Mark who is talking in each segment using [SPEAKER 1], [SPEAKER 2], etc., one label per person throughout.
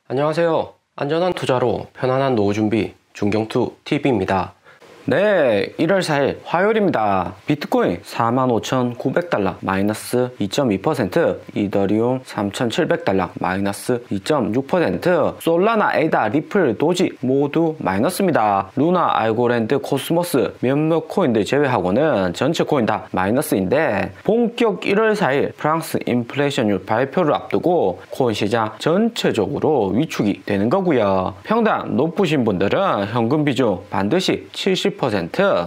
[SPEAKER 1] 안녕하세요. 안전한 투자로 편안한 노후 준비 중경투TV입니다. 네, 1월 4일 화요일입니다. 비트코인 45,900달러 마이너스 2.2%, 이더리움 3,700달러 마이너스 2.6%, 솔라나, 에이다, 리플, 도지 모두 마이너스입니다. 루나, 알고랜드, 코스모스 몇몇 코인들 제외하고는 전체 코인 다 마이너스인데, 본격 1월 4일 프랑스 인플레이션율 발표를 앞두고 코인 시장 전체적으로 위축이 되는 거고요. 평단 높으신 분들은 현금 비중 반드시 70%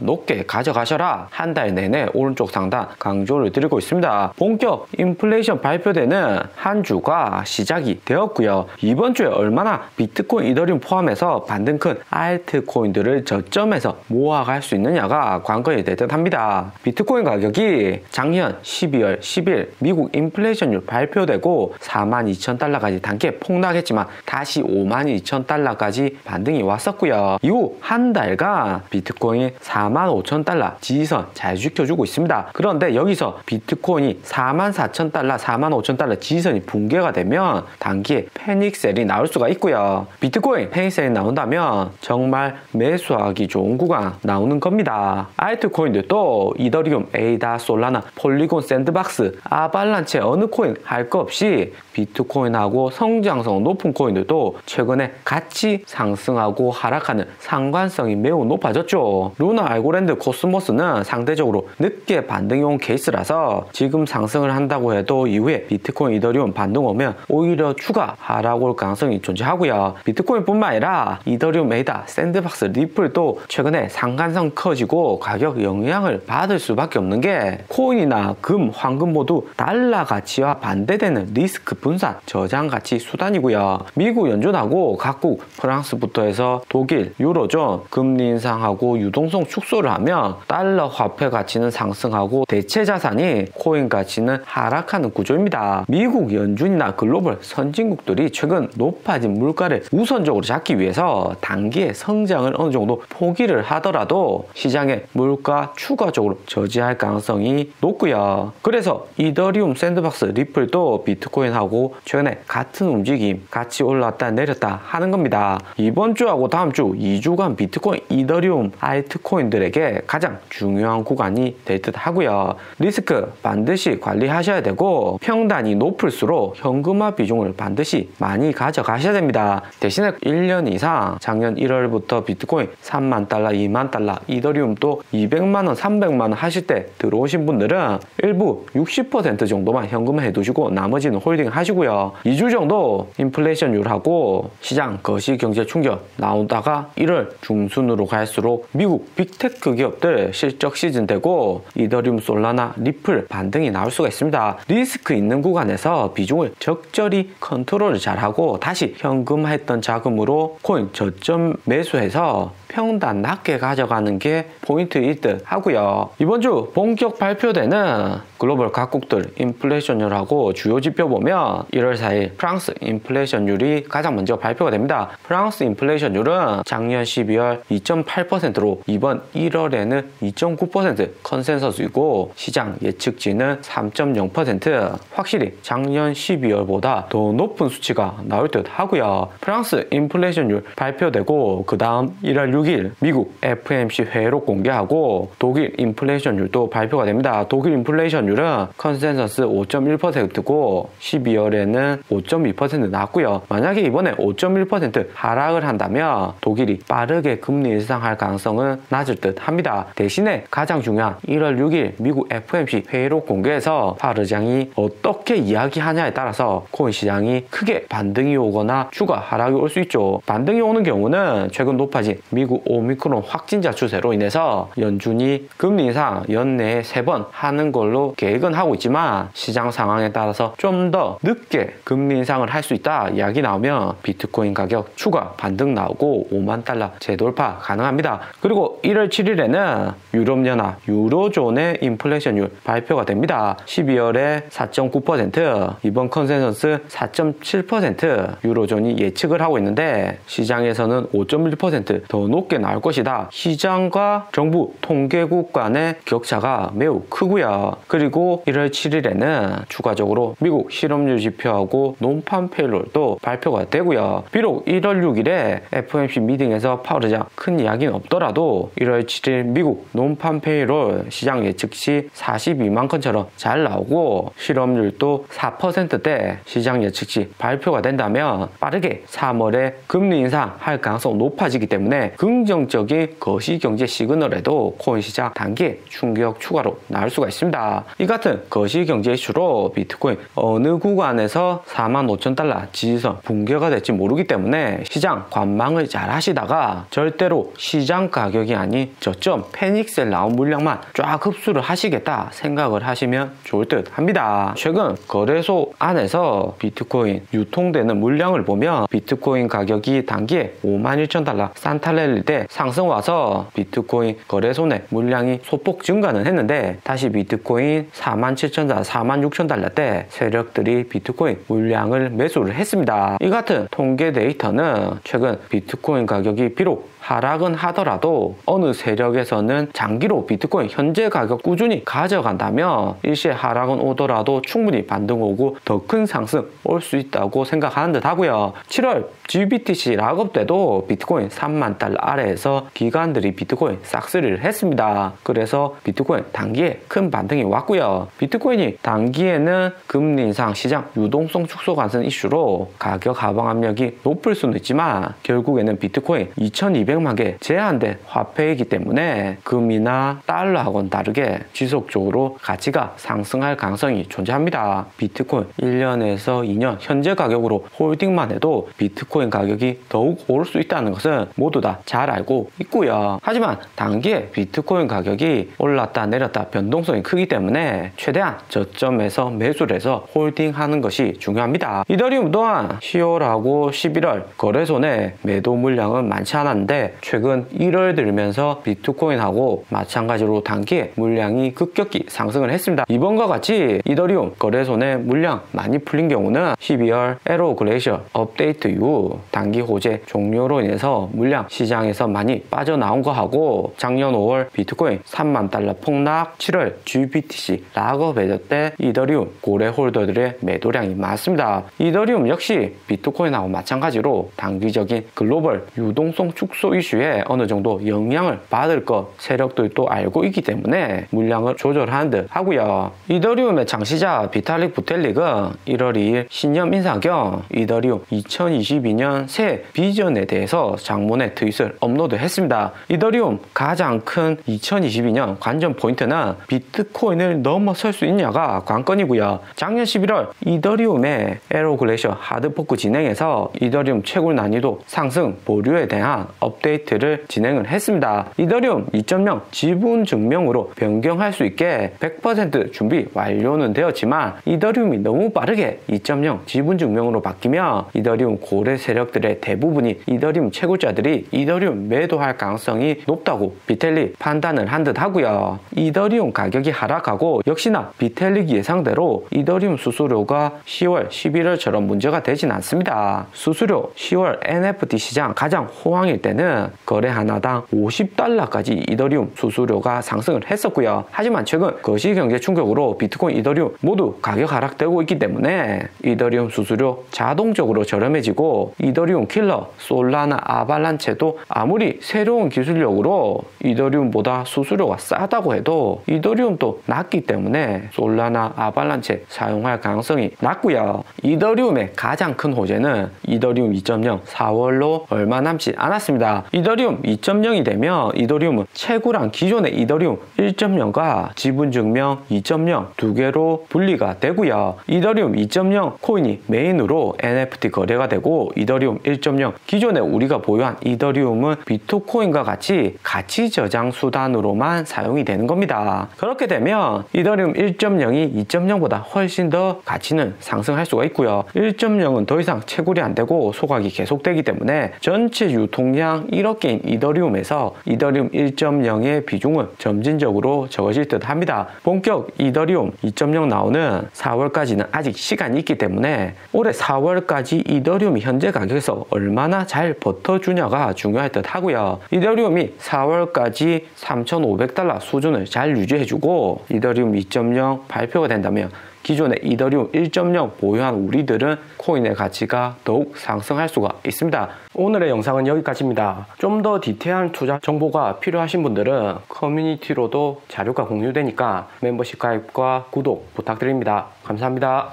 [SPEAKER 1] 높게 가져가셔라. 한 달 내내 오른쪽 상단 강조를 드리고 있습니다. 본격 인플레이션 발표되는 한 주가 시작이 되었고요. 이번 주에 얼마나 비트코인, 이더리움 포함해서 반등 큰 알트코인들을 저점에서 모아갈 수 있느냐가 관건이 될 듯 합니다. 비트코인 가격이 작년 12월 10일 미국 인플레이션율 발표되고 42,000달러까지 단계 폭락했지만 다시 52,000달러까지 반등이 왔었고요. 이후 한 달간 비트코인이 45,000달러 지지선 잘 지켜주고 있습니다. 그런데 여기서 비트코인이 44,000달러, 45,000달러 지지선이 붕괴가 되면 단기에 패닉셀이 나올 수가 있고요. 비트코인 패닉셀이 나온다면 정말 매수하기 좋은 구간 나오는 겁니다. 알트코인들도 이더리움, 에이다, 솔라나, 폴리곤, 샌드박스, 아발란체 어느 코인 할 거 없이 비트코인하고 성장성 높은 코인들도 최근에 같이 상승하고 하락하는 상관성이 매우 높아졌죠. 루나, 알고랜드, 코스모스는 상대적으로 늦게 반등이 온 케이스라서 지금 상승을 한다고 해도 이후에 비트코인, 이더리움 반등 오면 오히려 추가 하락 올 가능성이 존재하고요. 비트코인뿐만 아니라 이더리움, 에이다, 샌드박스, 리플도 최근에 상관성 커지고 가격 영향을 받을 수밖에 없는 게 코인이나 금, 황금 모두 달러 가치와 반대되는 리스크 분산 저장 가치 수단이고요. 미국 연준하고 각국 프랑스부터 해서 독일, 유로존 금리 인상하고 유동성 축소를 하면 달러 화폐 가치는 상승하고 대체 자산이 코인 가치는 하락하는 구조입니다. 미국 연준이나 글로벌 선진국들이 최근 높아진 물가를 우선적으로 잡기 위해서 단기의 성장을 어느 정도 포기를 하더라도 시장의 물가 추가적으로 저지할 가능성이 높고요. 그래서 이더리움, 샌드박스, 리플도 비트코인하고 최근에 같은 움직임, 같이 올랐다 내렸다 하는 겁니다. 이번 주하고 다음 주 2주간 비트코인, 이더리움, 알트코인들에게 가장 중요한 구간이 될 듯 하고요. 리스크 반드시 관리하셔야 되고 평단이 높을수록 현금화 비중을 반드시 많이 가져가셔야 됩니다. 대신에 1년 이상 작년 1월부터 비트코인 3만 달러, 2만 달러, 이더리움도 200만원, 300만원 하실 때 들어오신 분들은 일부 60% 정도만 현금화 해두시고 나머지는 홀딩 하시고요. 2주 정도 인플레이션율하고 시장 거시경제 충격 나오다가 1월 중순으로 갈수록 미국 빅테크 기업들 실적 시즌 되고 이더리움, 솔라나, 리플 반등이 나올 수가 있습니다. 리스크 있는 구간에서 비중을 적절히 컨트롤을 잘하고 다시 현금화했던 자금으로 코인 저점 매수해서 평단 낮게 가져가는 게 포인트일 듯 하고요. 이번 주 본격 발표되는 글로벌 각국들 인플레이션율하고 주요 지표 보면 1월 4일 프랑스 인플레이션율이 가장 먼저 발표가 됩니다. 프랑스 인플레이션율은 작년 12월 2.8%로 이번 1월에는 2.9% 컨센서스이고 시장 예측치는 3.0%, 확실히 작년 12월보다 더 높은 수치가 나올 듯 하고요. 프랑스 인플레이션율 발표되고 그 다음 1월 6일 미국 FOMC 회의로 공개하고 독일 인플레이션율도 발표가 됩니다. 독일 인플레이션율은 컨센서스 5.1%고 12월에는 5.2% 나왔고요. 만약에 이번에 5.1% 하락을 한다면 독일이 빠르게 금리 인상할 가능성은 낮을 듯 합니다. 대신에 가장 중요한 1월 6일 미국 FOMC 회의로 공개해서 파르장이 어떻게 이야기하냐에 따라서 코인 시장이 크게 반등이 오거나 추가 하락이 올 수 있죠. 반등이 오는 경우는 최근 높아진 미국 오미크론 확진자 추세로 인해서 연준이 금리 인상 연내에 3번 하는 걸로 계획은 하고 있지만 시장 상황에 따라서 좀 더 늦게 금리 인상을 할 수 있다 이야기 나오면 비트코인 가격 추가 반등 나오고 5만 달러 재돌파 가능합니다. 그리고 1월 7일에는 유럽연합 유로존의 인플레이션율 발표가 됩니다. 12월에 4.9%, 이번 컨센서스 4.7% 유로존이 예측을 하고 있는데 시장에서는 5.1% 더 높게 나올 것이다. 시장과 정부 통계국 간의 격차가 매우 크고요. 그리고 1월 7일에는 추가적으로 미국 실업률 지표하고 논판 페이롤도 발표가 되고요. 비록 1월 6일에 FOMC 미팅에서 파월 의장 큰 이야기는 없더라도 1월 7일 미국 논판 페이롤 시장 예측시 42만 건처럼 잘 나오고 실업률도 4%대 시장 예측시 발표가 된다면 빠르게 3월에 금리 인상할 가능성이 높아지기 때문에 긍정적인 거시경제 시그널에도 코인 시장 단기에 충격 추가로 나올 수가 있습니다. 이 같은 거시경제 이슈로 비트코인 어느 구간에서 45,000달러 지지선 붕괴가 될지 모르기 때문에 시장 관망을 잘 하시다가 절대로 시장 가격이 아닌 저점 패닉셀 나온 물량만 쫙 흡수를 하시겠다 생각을 하시면 좋을 듯 합니다. 최근 거래소 안에서 비트코인 유통되는 물량을 보면 비트코인 가격이 단기에 51,000달러 산타랠리 때 상승 와서 비트코인 거래소 내 물량이 소폭 증가는 했는데 다시 비트코인 47,000달러, 46,000달러 때 세력들이 비트코인 물량을 매수를 했습니다. 이 같은 통계 데이터는 최근 비트코인 가격이 비록 하락은 하더라도 어느 세력에서는 장기로 비트코인 현재 가격 꾸준히 가져간다면 일시에 하락은 오더라도 충분히 반등 오고 더 큰 상승 올 수 있다고 생각하는 듯 하고요. 7월 GBTC 락업 때도 비트코인 3만 달러 아래에서 기관들이 비트코인 싹쓸이를 했습니다. 그래서 비트코인 단기에 큰 반등이 왔고요. 비트코인이 단기에는 금리 인상 시장 유동성 축소 관련 이슈로 가격 하방 압력이 높을 수는 있지만 결국에는 비트코인 2200만 개 제한된 화폐이기 때문에 금이나 달러하고는 다르게 지속적으로 가치가 상승할 가능성이 존재합니다. 비트코인 1년에서 2년 현재 가격으로 홀딩만 해도 비트코인 가격이 더욱 오를 수 있다는 것은 모두 다 잘 알고 있고요. 하지만 단기에 비트코인 가격이 올랐다 내렸다 변동성이 크기 때문에 최대한 저점에서 매수를 해서 홀딩하는 것이 중요합니다. 이더리움 또한 10월하고 11월 거래소 내 매도 물량은 많지 않았는데 최근 1월 들면서 비트코인하고 마찬가지로 단기에 물량이 급격히 상승을 했습니다. 이번과 같이 이더리움 거래소 내 물량 많이 풀린 경우는 12월 에로 글레이셔 업데이트 이후 단기 호재 종료로 인해서 물량 시장에서 많이 빠져나온 거하고 작년 5월 비트코인 3만 달러 폭락, 7월 GBTC 락업 해저 때 이더리움 고래 홀더들의 매도량이 많습니다. 이더리움 역시 비트코인하고 마찬가지로 단기적인 글로벌 유동성 축소 이슈에 어느 정도 영향을 받을 것 세력들도 알고 있기 때문에 물량을 조절하는 듯 하고요. 이더리움의 창시자 비탈릭 부텔릭은 1월 2일 신년 인사 겸 이더리움 2022년 새 비전에 대해서 장문의 트윗을 업로드했습니다. 이더리움 가장 큰 2022년 관전 포인트는 비트코인을 넘어설 수 있냐가 관건이고요. 작년 11월 이더리움의 에로 글레이셔 하드포크 진행해서 이더리움 채굴 난이도 상승 보류에 대한 업데이트를 진행을 했습니다. 이더리움 2.0 지분 증명으로 변경할 수 있게 100% 준비 완료는 되었지만 이더리움이 너무 빠르게 2.0 지분 증명으로 바뀌며 이더리움 고래 세력들의 대부분이 이더리움 채굴자들이 이더리움 매도할 가능성이 높다고 비텔릭 판단을 한 듯 하고요. 이더리움 가격이 하락하고 역시나 비텔릭 예상대로 이더리움 수수료가 10월, 11월처럼 문제가 되진 않습니다. 수수료 10월 NFT 시장 가장 호황일 때는 거래 하나당 50달러까지 이더리움 수수료가 상승을 했었고요. 하지만 최근 거시경제 충격으로 비트코인, 이더리움 모두 가격 하락되고 있기 때문에 이더리움 수수료 자동적으로 저렴해지고 이더리움 킬러 솔라나 아발란체도 아무리 새로운 기술력으로 이더리움보다 수수료가 싸다고 해도 이더리움도 낮기 때문에 솔라나 아발란체 사용할 가능성이 낮고요. 이더리움의 가장 큰 호재는 이더리움 2.0 4월로 얼마 남지 않았습니다. 이더리움 2.0이 되면 이더리움은 채굴한 기존의 이더리움 1.0과 지분증명 2.0 두 개로 분리가 되고요. 이더리움 2.0 코인이 메인으로 NFT 거래가 되고 이더리움 1.0 기존에 우리가 보유한 이더리움은 비트코인과 같이 가치 저장 수단으로만 사용이 되는 겁니다. 그렇게 되면 이더리움 1.0이 2.0보다 훨씬 더 가치는 상승할 수가 있고요. 1.0은 더 이상 채굴이 안 되고 소각이 계속되기 때문에 전체 유통량 가장 1억개인 이더리움에서 이더리움 1.0의 비중은 점진적으로 적어질 듯 합니다. 본격 이더리움 2.0 나오는 4월까지는 아직 시간이 있기 때문에 올해 4월까지 이더리움이 현재 가격에서 얼마나 잘 버텨주냐가 중요할 듯 하고요. 이더리움이 4월까지 3,500달러 수준을 잘 유지해주고 이더리움 2.0 발표가 된다면 기존의 이더리움 1.0 보유한 우리들은 코인의 가치가 더욱 상승할 수가 있습니다. 오늘의 영상은 여기까지입니다. 좀 더 디테일한 투자 정보가 필요하신 분들은 커뮤니티로도 자료가 공유되니까 멤버십 가입과 구독 부탁드립니다. 감사합니다.